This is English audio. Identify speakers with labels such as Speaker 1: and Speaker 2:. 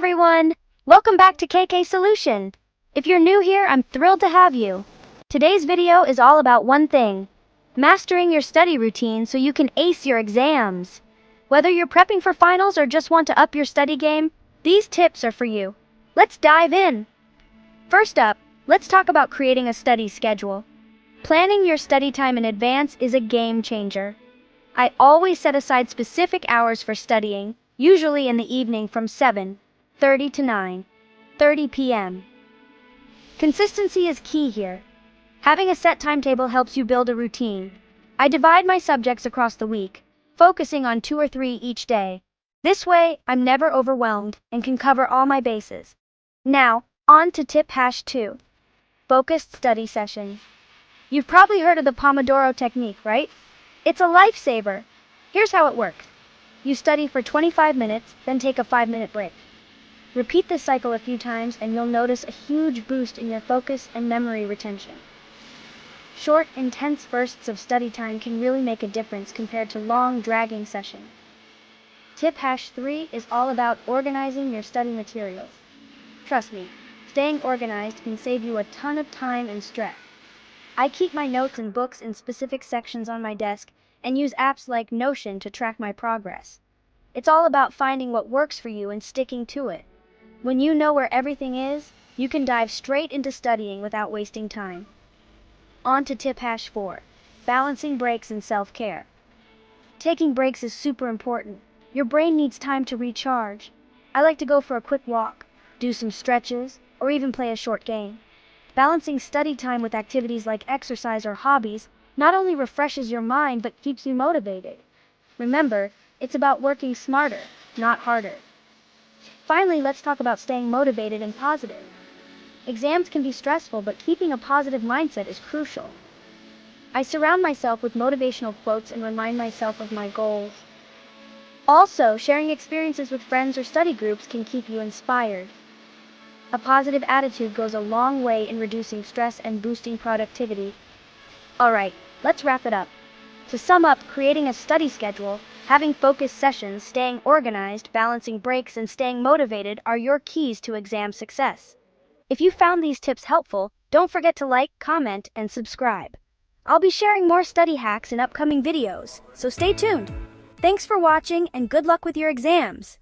Speaker 1: everyone! Welcome back to KK Solution. If you're new here, I'm thrilled to have you. Today's video is all about one thing: mastering your study routine so you can ace your exams. Whether you're prepping for finals or just want to up your study game, these tips are for you. Let's dive in. First up, let's talk about creating a study schedule. Planning your study time in advance is a game changer. I always set aside specific hours for studying, usually in the evening from 7:30 to 9:30 p.m. Consistency is key here. Having a set timetable helps you build a routine. I divide my subjects across the week, focusing on 2 or 3 each day. This way, I'm never overwhelmed and can cover all my bases. Now, on to tip #2. Focused study sessions. You've probably heard of the Pomodoro technique, right? It's a lifesaver. Here's how it works. You study for 25 minutes, then take a 5-minute break. Repeat this cycle a few times and you'll notice a huge boost in your focus and memory retention. Short, intense bursts of study time can really make a difference compared to long, dragging sessions. Tip #3 is all about organizing your study materials. Trust me, staying organized can save you a ton of time and stress. I keep my notes and books in specific sections on my desk and use apps like Notion to track my progress. It's all about finding what works for you and sticking to it. When you know where everything is, you can dive straight into studying without wasting time. On to tip #4, balancing breaks and self-care. Taking breaks is super important. Your brain needs time to recharge. I like to go for a quick walk, do some stretches, or even play a short game. Balancing study time with activities like exercise or hobbies not only refreshes your mind but keeps you motivated. Remember, it's about working smarter, not harder. Finally, let's talk about staying motivated and positive. Exams can be stressful, but keeping a positive mindset is crucial. I surround myself with motivational quotes and remind myself of my goals. Also, sharing experiences with friends or study groups can keep you inspired. A positive attitude goes a long way in reducing stress and boosting productivity. Alright, let's wrap it up. To sum up, creating a study schedule, having focused sessions, staying organized, balancing breaks, and staying motivated are your keys to exam success. If you found these tips helpful, don't forget to like, comment, and subscribe. I'll be sharing more study hacks in upcoming videos, so stay tuned. Thanks for watching and good luck with your exams.